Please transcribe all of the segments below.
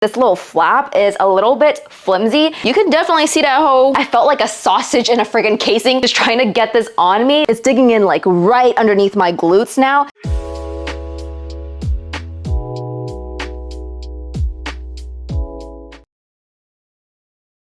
This little flap is a little bit flimsy. You can definitely see that hoe. I felt like a sausage in a friggin' casing just trying to get this on me. It's digging in like right underneath my glutes now.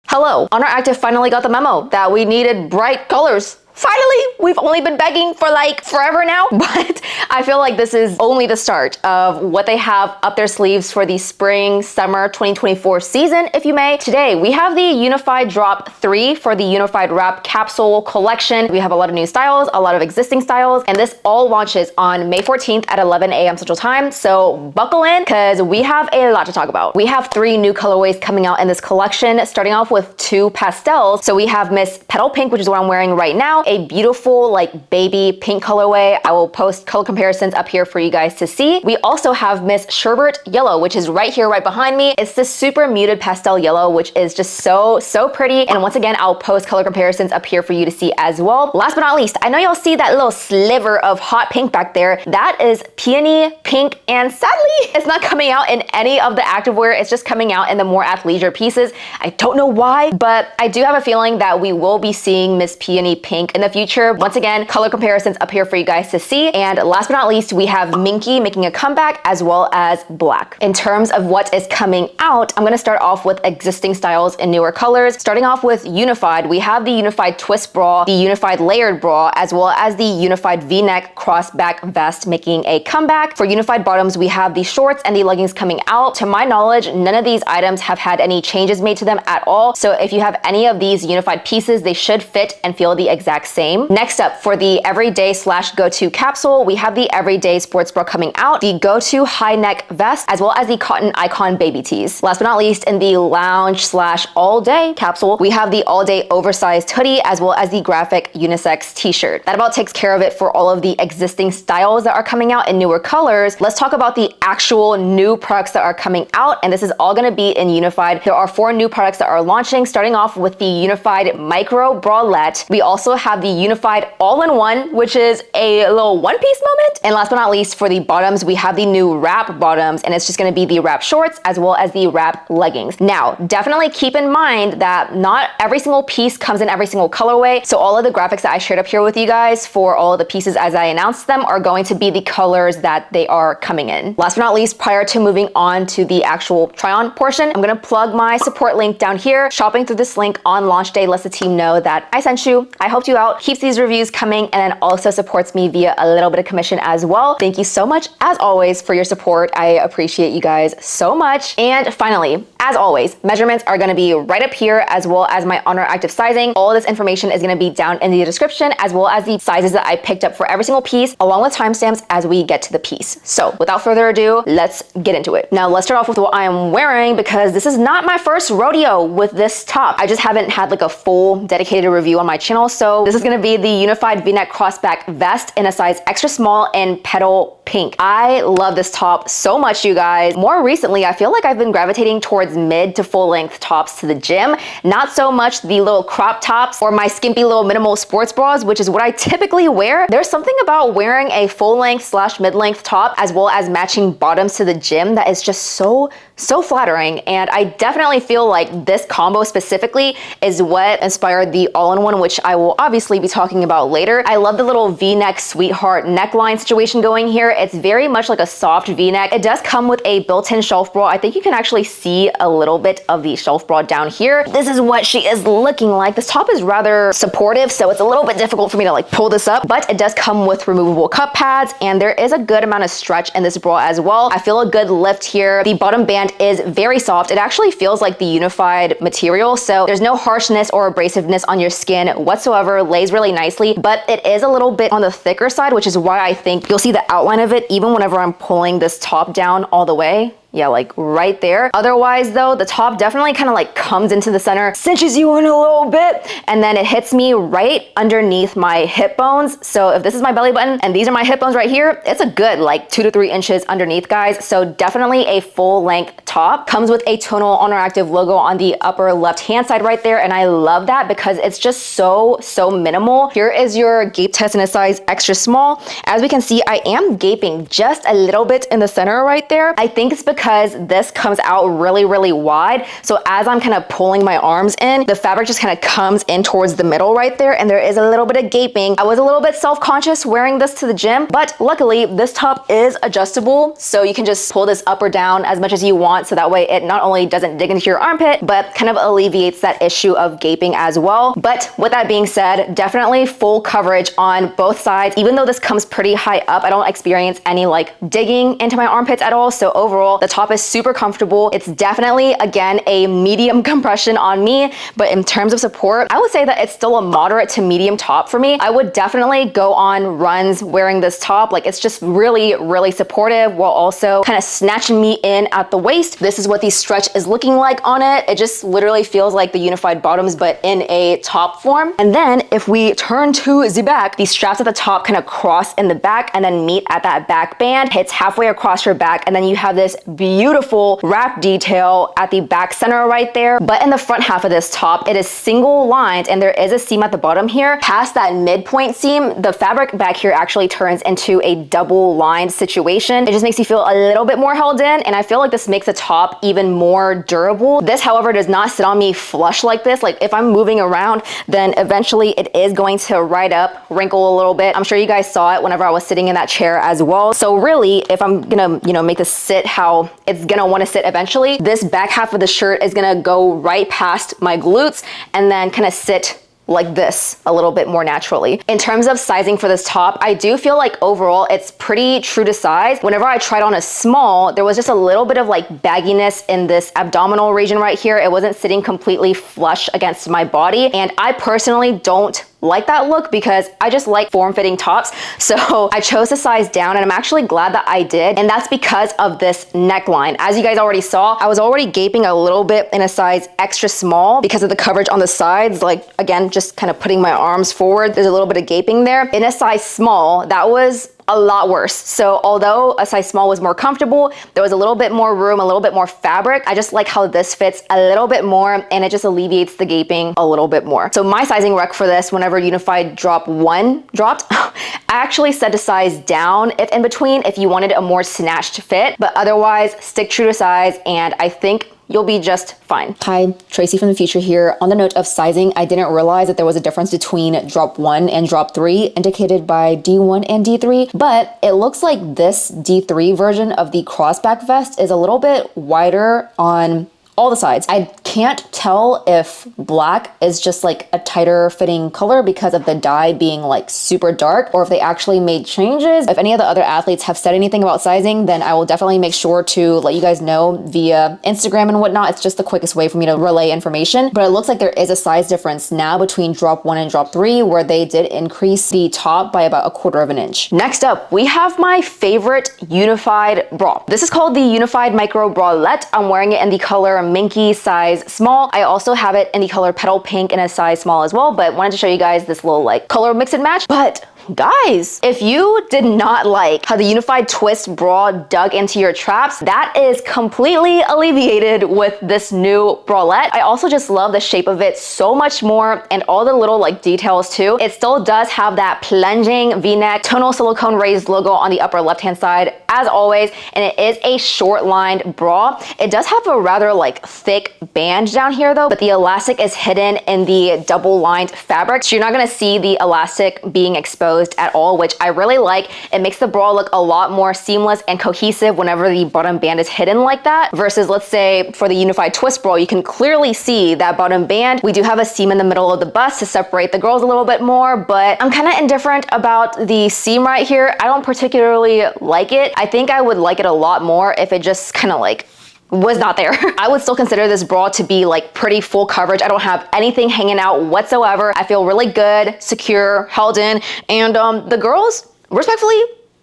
Hello, Honor Active finally got the memo that we needed bright colors. Finally, we've only been begging for like forever now, but I feel like this is only the start of what they have up their sleeves for the spring, summer 2024 season, if you may. Today, we have the Unified Drop 3 for the Unified Wrap Capsule collection. We have a lot of new styles, a lot of existing styles, and this all launches on May 14th at 11 a.m. Central Time. So buckle in, because we have a lot to talk about. We have 3 new colorways coming out in this collection, starting off with 2 pastels. So we have Miss Petal Pink, which is what I'm wearing right now, a beautiful like baby pink colorway. I will post color comparisons up here for you guys to see. We also have Miss Sherbert Yellow, which is right here, right behind me. It's this super muted pastel yellow, which is just so pretty. And once again, I'll post color comparisons up here for you to see as well. Last but not least, I know y'all see that little sliver of hot pink back there. That is Peony Pink, and sadly, it's not coming out in any of the activewear. It's just coming out in the more athleisure pieces. I don't know why, but I do have a feeling that we will be seeing Miss Peony Pink in the future. Once again, color comparisons up here for you guys to see. And last but not least, we have Minky making a comeback, as well as black. In terms of what is coming out, I'm gonna start off with existing styles in newer colors. Starting off with Unified, we have the Unified Twist Bra, the Unified Layered Bra, as well as the Unified V-neck Crossback Vest making a comeback. For Unified Bottoms, we have the shorts and the leggings coming out. To my knowledge, none of these items have had any changes made to them at all. So if you have any of these Unified pieces, they should fit and feel the exact same. Next up, for the everyday / go-to capsule, we have the everyday sports bra coming out, the go-to high neck vest, as well as the cotton icon baby tees. Last but not least, in the lounge / all day capsule, we have the all day oversized hoodie, as well as the graphic unisex t-shirt. That about takes care of it for all of the existing styles that are coming out in newer colors. Let's talk about the actual new products that are coming out, and this is all gonna be in Unified. There are 4 new products that are launching, starting off with the Unified Micro Bralette. We also have the Unified All-in-One, which is a little one-piece moment. And last but not least, for the bottoms, we have the new wrap bottoms, and it's just gonna be the wrap shorts as well as the wrap leggings. Now, definitely keep in mind that not every single piece comes in every single colorway. So all of the graphics that I shared up here with you guys for all of the pieces as I announced them are going to be the colors that they are coming in. Last but not least, prior to moving on to the actual try-on portion, I'm gonna plug my support link down here. Shopping through this link on launch day lets the team know that I sent you, I helped you out, keeps these reviews coming, and then also supports me via a little bit of commission as well. Thank you so much, as always, for your support. I appreciate you guys so much. And finally, as always, measurements are gonna be right up here, as well as my Honor Active sizing. All this information is gonna be down in the description, as well as the sizes that I picked up for every single piece, along with timestamps as we get to the piece. So without further ado, let's get into it. Now let's start off with what I am wearing, because this is not my first rodeo with this top. I just haven't had like a full dedicated review on my channel. So this is gonna be the Unified V-neck Crossback vest in a size extra small in Petal Pink. I love this top so much, you guys. More recently, I feel like I've been gravitating towards mid to full length tops to the gym, not so much the little crop tops or my skimpy little minimal sports bras, which is what I typically wear. There's something about wearing a full length / mid length top, as well as matching bottoms to the gym, that is just so flattering. And I definitely feel like this combo specifically is what inspired the all-in-one, which I will obviously be talking about later. I love the little V-neck sweetheart neckline situation going here. It's very much like a soft V-neck. It does come with a built-in shelf bra. I think you can actually see a little bit of the shelf bra down here. This is what she is looking like. This top is rather supportive, so it's a little bit difficult for me to like pull this up, but it does come with removable cup pads, and there is a good amount of stretch in this bra as well. I feel a good lift here. The bottom band is very soft. It actually feels like the Unified material, so there's no harshness or abrasiveness on your skin whatsoever. Lays really nicely, but it is a little bit on the thicker side, which is why I think you'll see the outline of it even whenever I'm pulling this top down all the way. Yeah, like right there. Otherwise though, the top definitely kind of like comes into the center, cinches you in a little bit, and then it hits me right underneath my hip bones. So if this is my belly button and these are my hip bones right here, it's a good like 2 to 3 inches underneath, guys. So definitely a full length top comes with a tonal Honor Active logo on the upper left-hand side right there, and I love that because it's just so minimal. Here is your gape test in a size extra small. As we can see, I am gaping just a little bit in the center right there. I think it's because this comes out really wide. So as I'm kind of pulling my arms in, the fabric just kind of comes in towards the middle right there, and there is a little bit of gaping. I was a little bit self-conscious wearing this to the gym, but luckily this top is adjustable, so you can just pull this up or down as much as you want, so that way it not only doesn't dig into your armpit, but kind of alleviates that issue of gaping as well. But with that being said, definitely full coverage on both sides. Even though this comes pretty high up, I don't experience any like digging into my armpits at all. So overall, the top is super comfortable. It's definitely, again, a medium compression on me, but in terms of support, I would say that it's still a moderate to medium top for me. I would definitely go on runs wearing this top. Like, it's just really supportive while also kind of snatching me in at the waist. This is what the stretch is looking like on it. It just literally feels like the unified bottoms, but in a top form. And then if we turn to the back, the straps at the top kind of cross in the back and then meet at that back band, hits halfway across your back, and then you have this beautiful wrap detail at the back center right there. But in the front half of this top, it is single lined, and there is a seam at the bottom here. Past that midpoint seam, the fabric back here actually turns into a double lined situation. It just makes you feel a little bit more held in, and I feel like this makes the top even more durable. This, however, does not sit on me flush like this. Like, if I'm moving around, then eventually it is going to ride up, wrinkle a little bit. I'm sure you guys saw it whenever I was sitting in that chair as well. So really, if I'm gonna, make this sit how it's gonna wanna sit eventually, this back half of the shirt is gonna go right past my glutes and then kind of sit like this a little bit more naturally. In terms of sizing for this top, I do feel like overall it's pretty true to size. Whenever I tried on a small, there was just a little bit of like bagginess in this abdominal region right here. It wasn't sitting completely flush against my body, and I personally don't like that look because I just like form-fitting tops. So I chose to size down, and I'm actually glad that I did. And that's because of this neckline. As you guys already saw, I was already gaping a little bit in a size extra small because of the coverage on the sides. Like, again, just kind of putting my arms forward, there's a little bit of gaping there. In a size small, that was a lot worse. So although a size small was more comfortable, there was a little bit more room, a little bit more fabric. I just like how this fits a little bit more, and it just alleviates the gaping a little bit more. So my sizing rec for this, whenever Unified Drop 1 dropped, I actually said to size down if in between, if you wanted a more snatched fit, but otherwise stick true to size, and I think you'll be just fine. Hi, Tracy from the future here. On the note of sizing, I didn't realize that there was a difference between drop 1 and drop 3 indicated by D1 and D3, but it looks like this D3 version of the crossback vest is a little bit wider on all the sides. I can't tell if black is just like a tighter fitting color because of the dye being like super dark, or if they actually made changes. If any of the other athletes have said anything about sizing, then I will definitely make sure to let you guys know via Instagram and whatnot. It's just the quickest way for me to relay information. But it looks like there is a size difference now between drop 1 and drop 3, where they did increase the top by about 1/4 of an inch. Next up, we have my favorite unified bra. This is called the Unified Micro Bralette. I'm wearing it in the color Minky size small. I also have it in the color Petal Pink in a size small as well, but wanted to show you guys this little like color mix and match. But guys, if you did not like how the unified twist bra dug into your traps, that is completely alleviated with this new bralette. I also just love the shape of it so much more, and all the little like details too. It still does have that plunging v-neck tonal silicone raised logo on the upper left hand side as always, and it is a short lined bra. It does have a rather like thick band down here though, but the elastic is hidden in the double lined fabric, so you're not gonna see the elastic being exposed at all, which I really like. It makes the bra look a lot more seamless and cohesive whenever the bottom band is hidden like that, versus let's say for the unified twist bra, you can clearly see that bottom band. We do have a seam in the middle of the bust to separate the girls a little bit more, but I'm kind of indifferent about the seam right here. I don't particularly like it. I think I would like it a lot more if it just kind of like was not there. I would still consider this bra to be like pretty full coverage. I don't have anything hanging out whatsoever. I feel really good, secure, held in, and the girls, respectfully,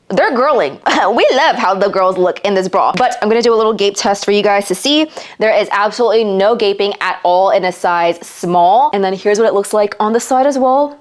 they're girling. We love how the girls look in this bra. But I'm gonna do a little gape test for you guys to see. There is absolutely no gaping at all in a size small. And then here's what it looks like on the side as well.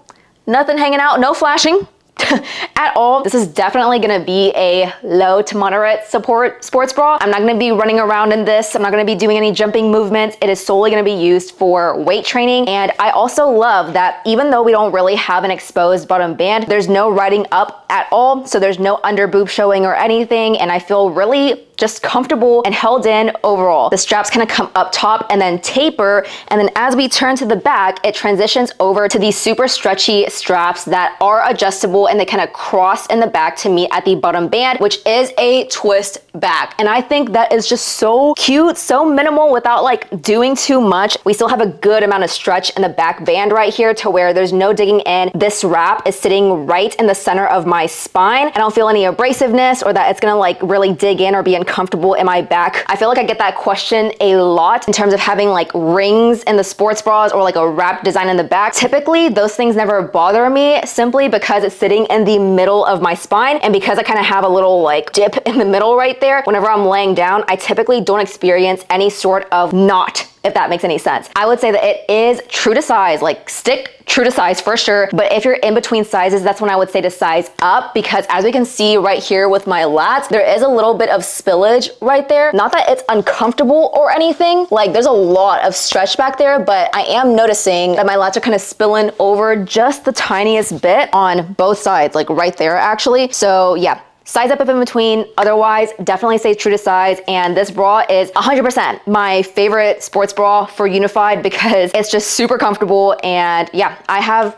Nothing hanging out, no flashing. at all. This is definitely gonna be a low to moderate support sports bra. I'm not gonna be running around in this. I'm not gonna be doing any jumping movements. It is solely gonna be used for weight training. And I also love that even though we don't really have an exposed bottom band, there's no riding up at all. So there's no under boob showing or anything. And I feel really just comfortable and held in overall. The straps kind of come up top and then taper. And then as we turn to the back, it transitions over to these super stretchy straps that are adjustable and they kind of cross in the back to meet at the bottom band, which is a twist back. And I think that is just so cute, so minimal without like doing too much. We still have a good amount of stretch in the back band right here to where there's no digging in. This wrap is sitting right in the center of my spine. I don't feel any abrasiveness or that it's gonna like really dig in or be uncomfortable in my back. I feel like I get that question a lot in terms of having like rings in the sports bras or like a wrap design in the back. Typically, those things never bother me simply because it's sitting in the middle of my spine and because I kind of have a little like dip in the middle right there. Whenever I'm laying down, I typically don't experience any sort of knot, if that makes any sense. I would say that it is true to size, like stick true to size for sure. But if you're in between sizes, that's when I would say to size up, because as we can see right here with my lats, there is a little bit of spillage right there. Not that it's uncomfortable or anything, like there's a lot of stretch back there, but I am noticing that my lats are kind of spilling over just the tiniest bit on both sides, like right there actually. So yeah. Size up if in between, otherwise definitely stay true to size. And this bra is 100% my favorite sports bra for Unified because it's just super comfortable. And yeah, I have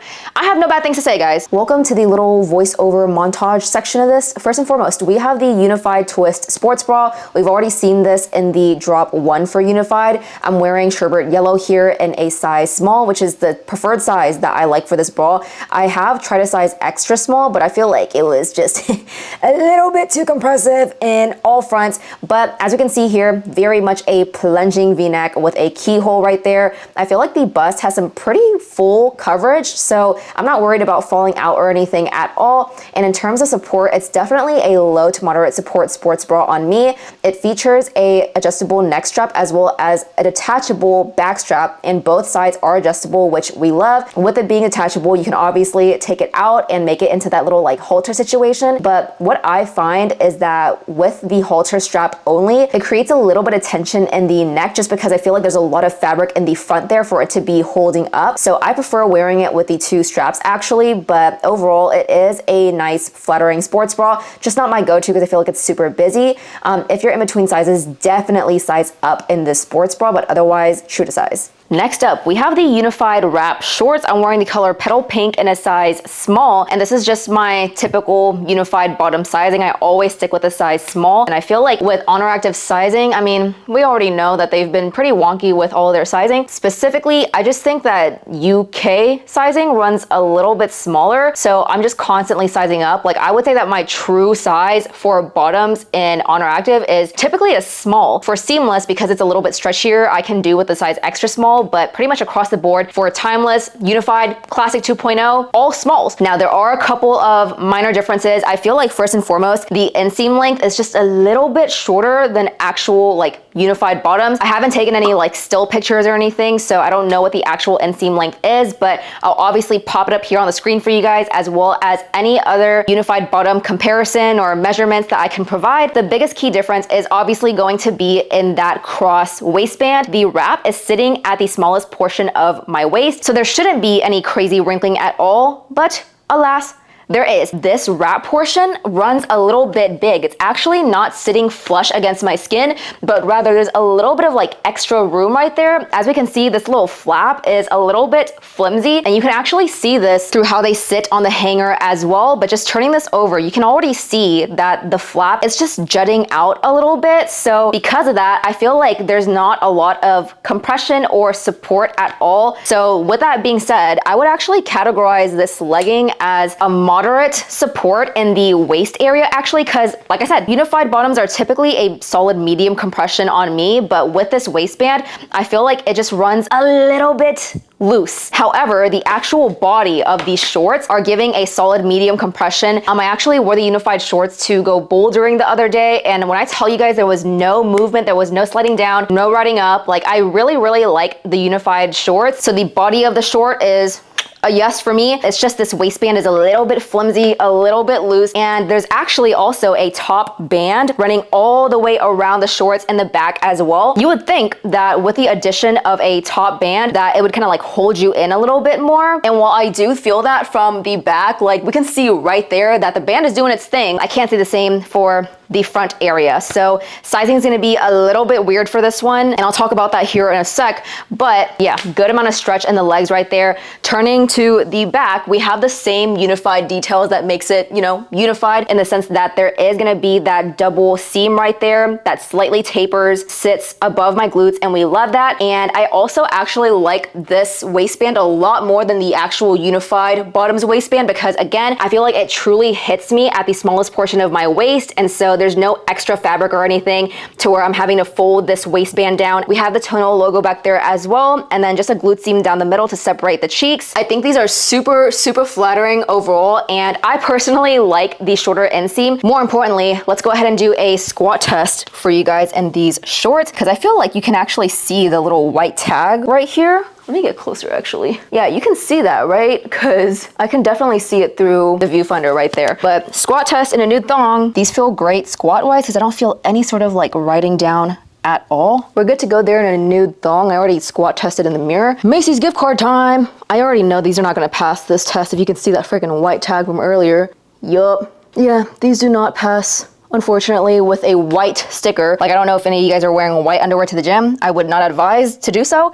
no bad things to say, guys. Welcome to the little voiceover montage section of this. First and foremost, we have the Unified Twist sports bra. We've already seen this in the drop 1 for Unified. I'm wearing Sherbert yellow here in a size small, which is the preferred size that I like for this bra. I have tried a size extra small, but I feel like it was just a little bit too compressive in all fronts. But as you can see here, very much a plunging V-neck with a keyhole right there. I feel like the bust has some pretty full coverage, so I'm not worried about falling out or anything at all. And in terms of support, it's definitely a low to moderate support sports bra on me. It features a adjustable neck strap as well as a detachable back strap, and both sides are adjustable, which we love. With it being attachable, you can obviously take it out and make it into that little like halter situation. But what I find is that with the halter strap only, it creates a little bit of tension in the neck just because I feel like there's a lot of fabric in the front there for it to be holding up. So I prefer wearing it with the 2 straps actually, but overall it is a nice flattering sports bra, just not my go-to because I feel like it's super busy. If you're in between sizes, definitely size up in this sports bra, but otherwise true to size. Next up, we have the Unified Wrap Shorts. I'm wearing the color Petal Pink in a size small, and this is just my typical Unified bottom sizing. I always stick with a size small, and I feel like with ONER Active sizing, I mean, we already know that they've been pretty wonky with all of their sizing. Specifically, I just think that UK sizing runs a little bit smaller, so I'm just constantly sizing up. Like I would say that my true size for bottoms in ONER Active is typically a small. For seamless, because it's a little bit stretchier, I can do with the size extra small, but pretty much across the board for Timeless, Unified, Classic 2.0, all smalls. Now there are a couple of minor differences. I feel like first and foremost, the inseam length is just a little bit shorter than actual like Unified bottoms. I haven't taken any like still pictures or anything, so I don't know what the actual inseam length is, but I'll obviously pop it up here on the screen for you guys, as well as any other Unified bottom comparison or measurements that I can provide. The biggest key difference is obviously going to be in that cross waistband. The wrap is sitting at the smallest portion of my waist, so there shouldn't be any crazy wrinkling at all, but alas, there is. This wrap portion runs a little bit big. It's actually not sitting flush against my skin, but rather there's a little bit of like extra room right there. As we can see, this little flap is a little bit flimsy, and you can actually see this through how they sit on the hanger as well. But just turning this over, you can already see that the flap is just jutting out a little bit. So because of that, I feel like there's not a lot of compression or support at all. So with that being said, I would actually categorize this legging as a moderate support in the waist area actually, because like I said, Unified bottoms are typically a solid medium compression on me, but with this waistband, I feel like it just runs a little bit loose. However, the actual body of these shorts are giving a solid medium compression. I actually wore the Unified shorts to go bouldering the other day, and when I tell you guys there was no movement, there was no sliding down, no riding up, like I really like the Unified shorts. So the body of the short is a yes for me. It's just this waistband is a little bit flimsy, a little bit loose, and there's actually also a top band running all the way around the shorts and the back as well. You would think that with the addition of a top band that it would kind of like hold you in a little bit more. And while I do feel that from the back, like we can see right there that the band is doing its thing, I can't say the same for the front area. So sizing is gonna be a little bit weird for this one, and I'll talk about that here in a sec. But yeah, good amount of stretch in the legs right there. Turning to the back, we have the same unified details that makes it, you know, unified in the sense that there is gonna be that double seam right there that slightly tapers, sits above my glutes, and we love that. And I also actually like this waistband a lot more than the actual unified bottoms waistband because again, I feel like it truly hits me at the smallest portion of my waist, and so there's no extra fabric or anything to where I'm having to fold this waistband down. We have the tonal logo back there as well, and then just a glute seam down the middle to separate the cheeks. I think these are super, super flattering overall, and I personally like the shorter inseam. More importantly, let's go ahead and do a squat test for you guys in these shorts, because I feel like you can actually see the little white tag right here. Let me get closer actually. Yeah, you can see that, right? Because I can definitely see it through the viewfinder right there. But squat test in a nude thong. These feel great squat wise because I don't feel any sort of like writing down at all. We're good to go there in a nude thong. I already squat tested in the mirror. Macy's gift card time. I already know these are not gonna pass this test if you can see that freaking white tag from earlier. Yup. Yeah, these do not pass. Unfortunately, with a white sticker. Like, I don't know if any of you guys are wearing white underwear to the gym. I would not advise to do so.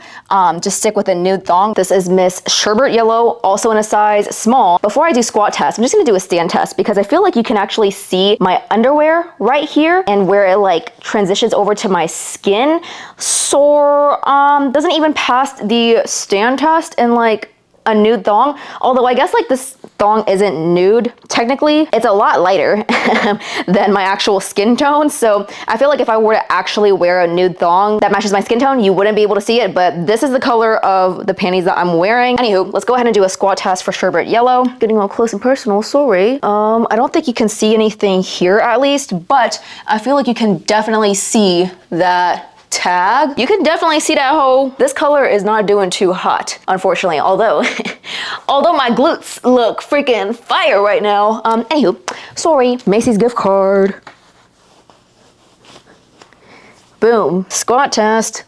Just stick with a nude thong. This is Miss Sherbert Yellow, also in a size small. Before I do squat test, I'm just gonna do a stand test because I feel like you can actually see my underwear right here and where it like transitions over to my skin. So, doesn't even pass the stand test in like a nude thong, although I guess like this thong isn't nude technically. It's a lot lighter than my actual skin tone, so I feel like if I were to actually wear a nude thong that matches my skin tone, you wouldn't be able to see it, but this is the color of the panties that I'm wearing. Anywho, let's go ahead and do a squat test for Sherbert Yellow. Getting all close and personal, sorry. I don't think you can see anything here at least, but I feel like you can definitely see that tag. You can definitely see that hole. This color is not doing too hot, unfortunately, although my glutes look freaking fire right now. Anywho, sorry. Macy's gift card. Boom. Squat test.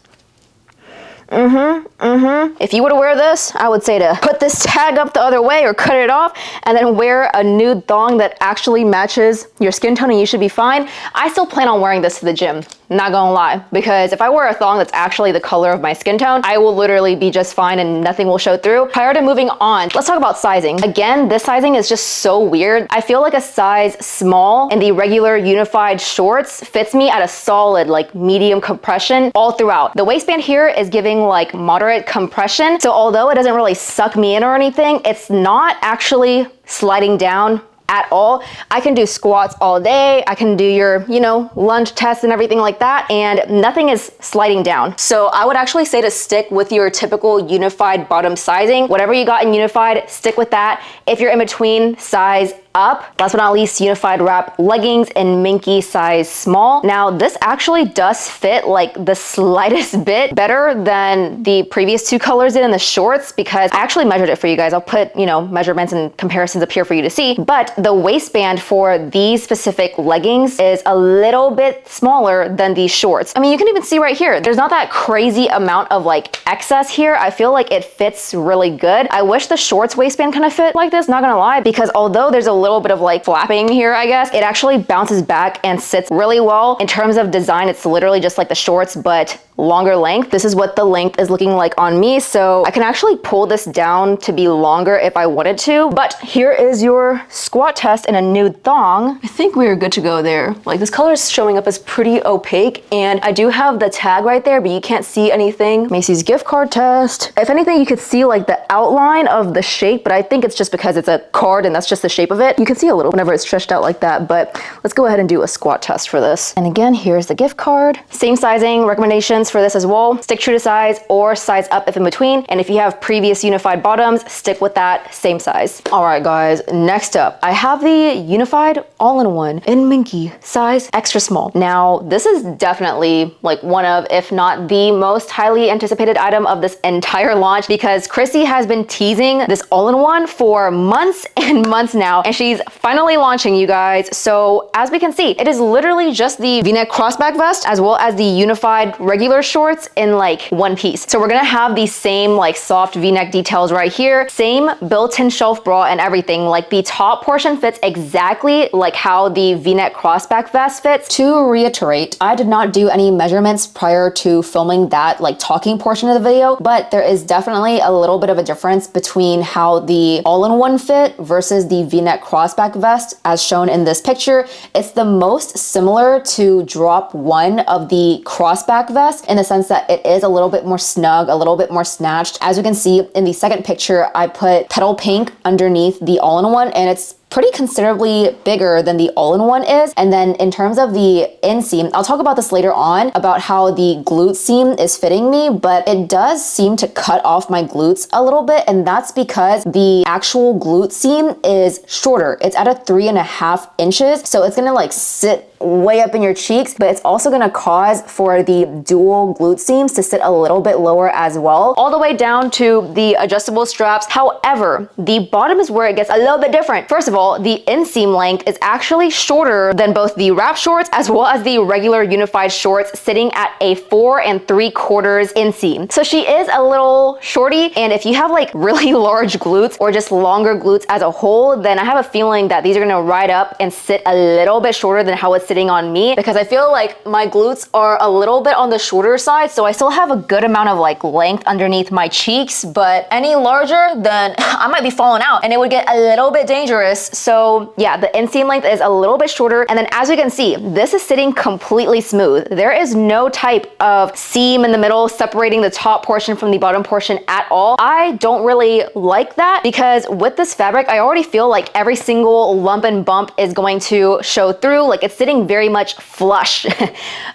If you were to wear this, I would say to put this tag up the other way or cut it off and then wear a nude thong that actually matches your skin tone and you should be fine. I still plan on wearing this to the gym, not gonna lie, because if I wear a thong that's actually the color of my skin tone, I will literally be just fine and nothing will show through. Prior to moving on, let's talk about sizing. Again, this sizing is just so weird. I feel like a size small in the regular unified shorts fits me at a solid like medium compression all throughout. The waistband here is giving like moderate compression. So although it doesn't really suck me in or anything, it's not actually sliding down at all. I can do squats all day. I can do your, you know, lunge tests and everything like that, and nothing is sliding down. So I would actually say to stick with your typical unified bottom sizing. Whatever you got in unified, stick with that. If you're in between, size up. Last but not least, unified wrap leggings in Minky size small. Now this actually does fit like the slightest bit better than the previous two colors did in the shorts because I actually measured it for you guys. I'll put, you know, measurements and comparisons up here for you to see, but the waistband for these specific leggings is a little bit smaller than these shorts. I mean, you can even see right here, there's not that crazy amount of like excess here. I feel like it fits really good. I wish the shorts waistband kind of fit like this, not gonna lie, because although there's a little bit of like flapping here, I guess, it actually bounces back and sits really well. In terms of design, it's literally just like the shorts, but longer length. This is what the length is looking like on me. So I can actually pull this down to be longer if I wanted to. But here is your squat test in a nude thong. I think we are good to go there. Like this color is showing up as pretty opaque and I do have the tag right there, but you can't see anything. Macy's gift card test. If anything, you could see like the outline of the shape, but I think it's just because it's a card and that's just the shape of it. You can see a little whenever it's stretched out like that, but let's go ahead and do a squat test for this. And again, here's the gift card. Same sizing recommendations measurements for this as well. Stick true to size or size up if in between. And if you have previous unified bottoms, stick with that same size. All right, guys, next up, I have the unified all-in-one in Minky, size extra small. Now, this is definitely like one of, if not the most highly anticipated item of this entire launch, because Chrissy has been teasing this all-in-one for months and months now, and she's finally launching, you guys. So as we can see, it is literally just the V-neck crossback vest as well as the unified regular shorts in like one piece. So we're gonna have the same like soft V-neck details right here, same built-in shelf bra and everything. Like the top portion fits exactly like how the V-neck crossback vest fits. To reiterate, I did not do any measurements prior to filming that like talking portion of the video, but there is definitely a little bit of a difference between how the all-in-one fit versus the V-neck crossback vest as shown in this picture. It's the most similar to drop one of the crossback vest in the sense that it is a little bit more snug, a little bit more snatched. As you can see in the second picture, I put Petal pink underneath the all-in-one, and it's pretty considerably bigger than the all-in-one is. And then in terms of the inseam, I'll talk about this later on about how the glute seam is fitting me, but it does seem to cut off my glutes a little bit, and that's because the actual glute seam is shorter. It's at a 3.5 inches, so it's gonna like sit way up in your cheeks, but it's also gonna cause for the dual glute seams to sit a little bit lower as well, all the way down to the adjustable straps. However, the bottom is where it gets a little bit different. First of all, the inseam length is actually shorter than both the wrap shorts as well as the regular unified shorts, sitting at a 4 3/4 inseam. So she is a little shorty, and if you have like really large glutes or just longer glutes as a whole, then I have a feeling that these are gonna ride up and sit a little bit shorter than how it's sitting on me, because I feel like my glutes are a little bit on the shorter side, so I still have a good amount of like length underneath my cheeks, but any larger, then I might be falling out and it would get a little bit dangerous. So yeah, the inseam length is a little bit shorter, and then as we can see, this is sitting completely smooth. There is no type of seam in the middle separating the top portion from the bottom portion at all. I don't really like that, because with this fabric, I already feel like every single lump and bump is going to show through. Like it's sitting very much flush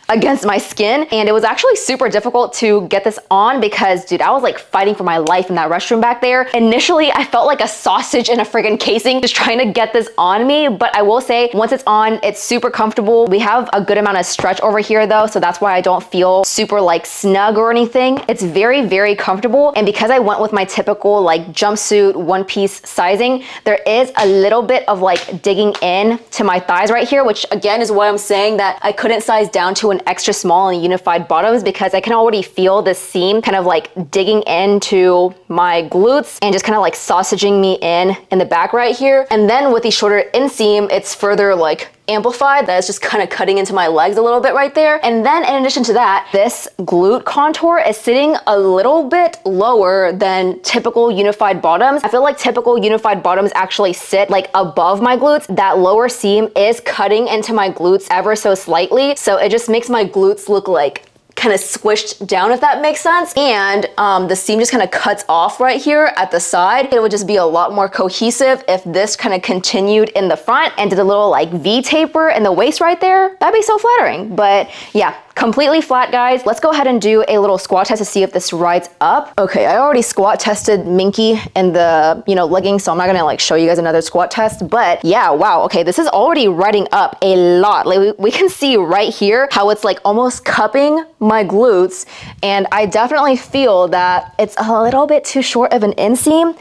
against my skin, and it was actually super difficult to get this on because, dude, I was like fighting for my life in that restroom back there. Initially, I felt like a sausage in a friggin' casing just trying to get this on me, but I will say once it's on, it's super comfortable. We have a good amount of stretch over here though, so that's why I don't feel super like snug or anything. It's very, very comfortable, and because I went with my typical like jumpsuit one-piece sizing, there is a little bit of like digging in to my thighs right here, which again is why I'm saying that I couldn't size down to an extra small in unified bottoms, because I can already feel the seam kind of like digging into my glutes and just kind of like sausaging me in the back right here. And then with the shorter inseam, it's further like amplified. That is just kind of cutting into my legs a little bit right there. And then in addition to that, this glute contour is sitting a little bit lower than typical unified bottoms. I feel like typical unified bottoms actually sit like above my glutes. That lower seam is cutting into my glutes ever so slightly, so it just makes my glutes look like kind of squished down, if that makes sense. And the seam just kind of cuts off right here at the side. It would just be a lot more cohesive if this kind of continued in the front and did a little like V taper in the waist right there. That'd be so flattering. But yeah, completely flat, guys. Let's go ahead and do a little squat test to see if this rides up. Okay, I already squat tested Minky in the, leggings, so I'm not gonna like show you guys another squat test, but yeah, wow, okay, this is already riding up a lot. Like we can see right here how it's like almost cupping my glutes, and I definitely feel that it's a little bit too short of an inseam.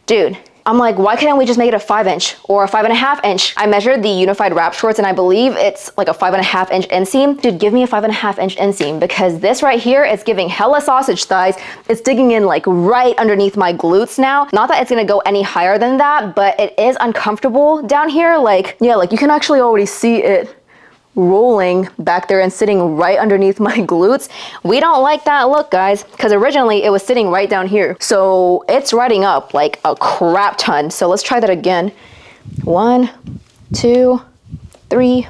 Dude, I'm like, why can't we just make it a 5-inch or a 5.5 inch? I measured the unified wrap shorts and I believe it's like a 5.5 inch inseam. Dude, give me a 5.5 inch inseam, because this right here is giving hella sausage thighs. It's digging in like right underneath my glutes now. Not that it's gonna go any higher than that, but it is uncomfortable down here. Like, yeah, like you can actually already see it rolling back there and sitting right underneath my glutes. We don't like that look, guys, because originally it was sitting right down here. So it's riding up like a crap ton. So let's try that again. 1, 2, 3.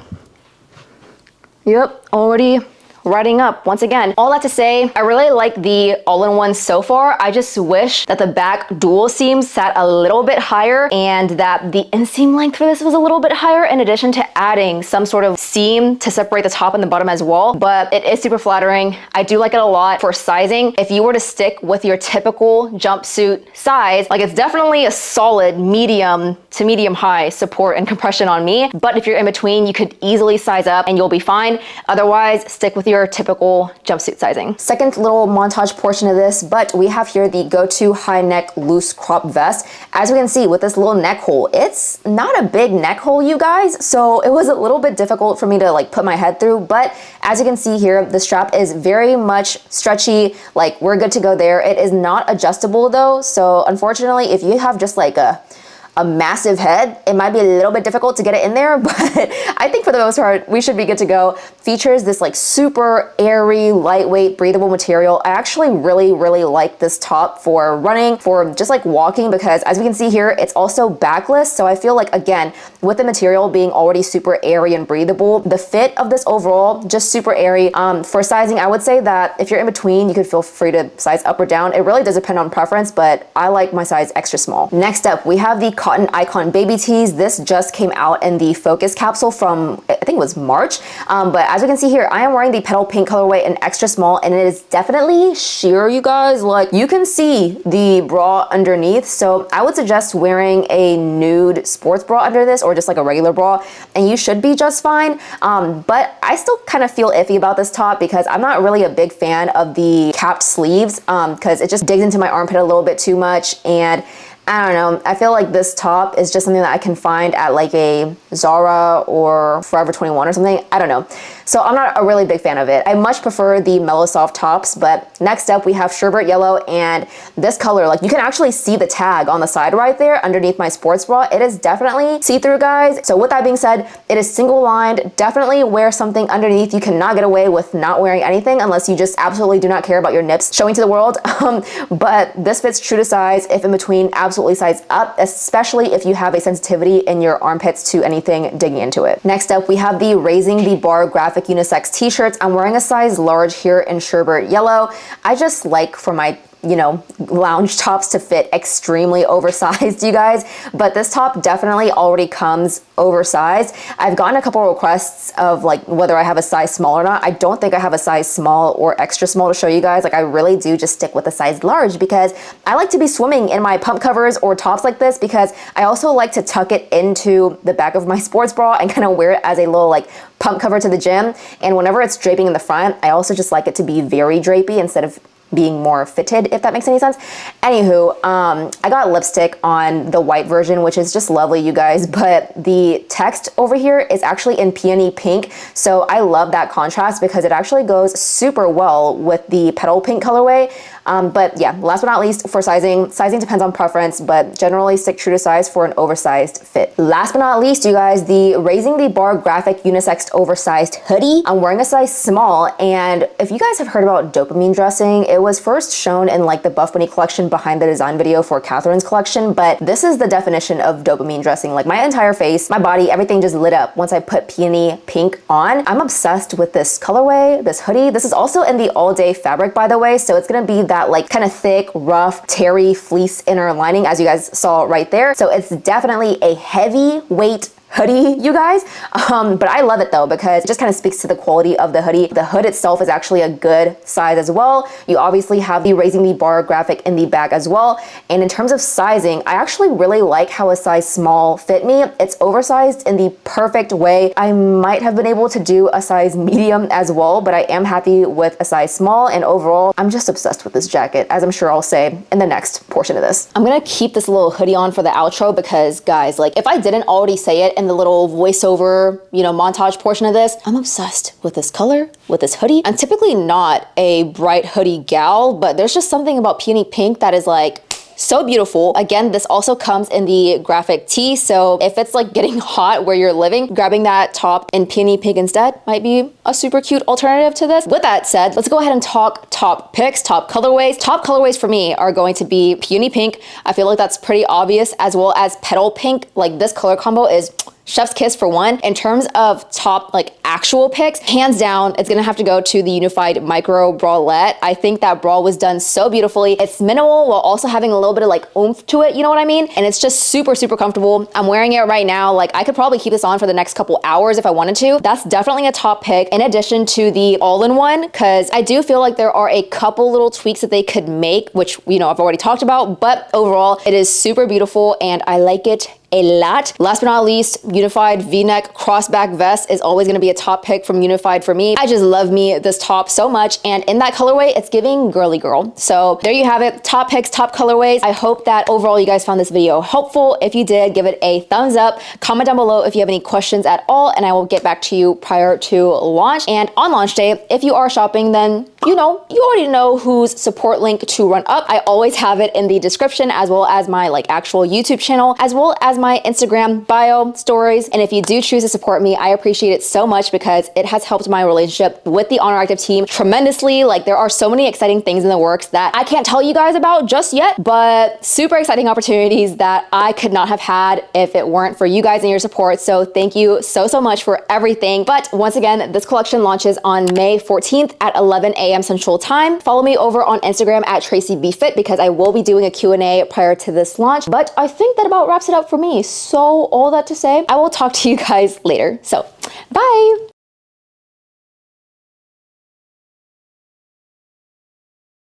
Yep, already riding up once again. All that to say, I really like the all-in-one so far. I just wish that the back dual seam sat a little bit higher and that the inseam length for this was a little bit higher, in addition to adding some sort of seam to separate the top and the bottom as well. But it is super flattering. I do like it a lot. For sizing, if you were to stick with your typical jumpsuit size, like, it's definitely a solid medium to medium high support and compression on me. But if you're in between, you could easily size up and you'll be fine. Otherwise, stick with your typical jumpsuit sizing. Second little montage portion of this, but we have here the go-to high neck loose crop vest. As we can see with this little neck hole, it's not a big neck hole, you guys, so it was a little bit difficult for me to like put my head through. But as you can see here, the strap is very much stretchy, like we're good to go there. It is not adjustable though, so unfortunately, if you have just like a massive head, it might be a little bit difficult to get it in there, but I think for the most part, we should be good to go. Features this like super airy, lightweight, breathable material. I actually really like this top for running, for just like walking, because as we can see here, it's also backless. So I feel like, again, with the material being already super airy and breathable, the fit of this overall, just super airy. For sizing, I would say that if you're in between, you could feel free to size up or down. It really does depend on preference, but I like my size extra small. Next up, we have the Cotton Icon baby tees. This just came out in the Focus capsule from, I think it was March. But as you can see here, I am wearing the Petal pink colorway in extra small, and it is definitely sheer, you guys. Like, you can see the bra underneath. So I would suggest wearing a nude sports bra under this, or just like a regular bra, and you should be just fine. But I still kind of feel iffy about this top because I'm not really a big fan of the capped sleeves, because it just digs into my armpit a little bit too much. And I don't know, I feel like this top is just something that I can find at like a Zara or Forever 21 or something. I don't know. So I'm not a really big fan of it. I much prefer the Mellow Soft tops. But next up, we have Sherbert yellow, and this color, like, you can actually see the tag on the side right there underneath my sports bra. It is definitely see-through, guys. So with that being said, it is single lined. Definitely wear something underneath. You cannot get away with not wearing anything unless you just absolutely do not care about your nips showing to the world. But this fits true to size. If in between, absolutely size up, especially if you have a sensitivity in your armpits to anything digging into it. Next up, we have the Raising the Bar graphic unisex t-shirts. I'm wearing a size large here in Sherbert yellow. I just like for my, you know, lounge tops to fit extremely oversized, you guys. But this top definitely already comes oversized. I've gotten a couple requests of like whether I have a size small or not. I don't think I have a size small or extra small to show you guys. Like, I really do just stick with a size large because I like to be swimming in my pump covers or tops like this, because I also like to tuck it into the back of my sports bra and kind of wear it as a little like pump cover to the gym. And whenever it's draping in the front, I also just like it to be very drapey instead of being more fitted, if that makes any sense. Anywho, I got lipstick on the white version, which is just lovely, you guys, but the text over here is actually in peony pink. So I love that contrast because it actually goes super well with the Petal pink colorway. But yeah, last but not least, for sizing depends on preference, but generally stick true to size for an oversized fit. Last but not least, you guys, the Raising the Bar graphic unisex oversized hoodie. I'm wearing a size small, and if you guys have heard about dopamine dressing, it was first shown in like the Buff Bunny collection behind the design video for Catherine's collection, but this is the definition of dopamine dressing. Like, my entire face, my body, everything just lit up once I put peony pink on. I'm obsessed with this colorway, this hoodie. This is also in the all day fabric, by the way, so it's gonna be that like kind of thick, rough, terry fleece inner lining, as you guys saw right there. So it's definitely a heavyweight hoodie, you guys. But I love it though, because it just kind of speaks to the quality of the hoodie. The hood itself is actually a good size as well. You obviously have the Raising the Bar graphic in the back as well. And in terms of sizing, I actually really like how a size small fit me. It's oversized in the perfect way. I might have been able to do a size medium as well, but I am happy with a size small. And overall, I'm just obsessed with this jacket, as I'm sure I'll say in the next portion of this. I'm gonna keep this little hoodie on for the outro because, guys, like, if I didn't already say it in the little voiceover, you know, montage portion of this, I'm obsessed with this color, with this hoodie. I'm typically not a bright hoodie gal, but there's just something about peony pink that is like so beautiful. Again, this also comes in the graphic tee, so if it's like getting hot where you're living, grabbing that top in peony pink instead might be a super cute alternative to this. With that said, let's go ahead and talk top picks, top colorways. Top colorways for me are going to be peony pink. I feel like that's pretty obvious, as well as Petal pink. Like, this color combo is Chef's kiss for one. In terms of top like actual picks, hands down, it's gonna have to go to the Unified Micro Bralette. I think that bra was done so beautifully. It's minimal while also having a little bit of like oomph to it, you know what I mean? And it's just super, super comfortable. I'm wearing it right now. Like I could probably keep this on for the next couple hours if I wanted to. That's definitely a top pick in addition to the all-in-one, because I do feel like there are a couple little tweaks that they could make, which, you know, I've already talked about, but overall it is super beautiful and I like it a lot. Last but not least, Unified V-neck crossback vest is always gonna be a top pick from Unified for me. I just love me this top so much, and in that colorway, it's giving girly girl. So there you have it, top picks, top colorways. I hope that overall you guys found this video helpful. If you did, give it a thumbs up. Comment down below if you have any questions at all, and I will get back to you prior to launch. And on launch day, if you are shopping, then you already know whose support link to run up. I always have it in the description, as well as my like actual YouTube channel, as well as my Instagram bio stories. And if you do choose to support me, I appreciate it so much because it has helped my relationship with the Honor Active team tremendously. Like there are so many exciting things in the works that I can't tell you guys about just yet, but super exciting opportunities that I could not have had if it weren't for you guys and your support. So thank you so, so much for everything. But once again, this collection launches on May 14th at 11 a.m. Central Time. Follow me over on Instagram at TracyBFit because I will be doing a Q&A prior to this launch. But I think that about wraps it up for me. So all that to say, I will talk to you guys later. So bye.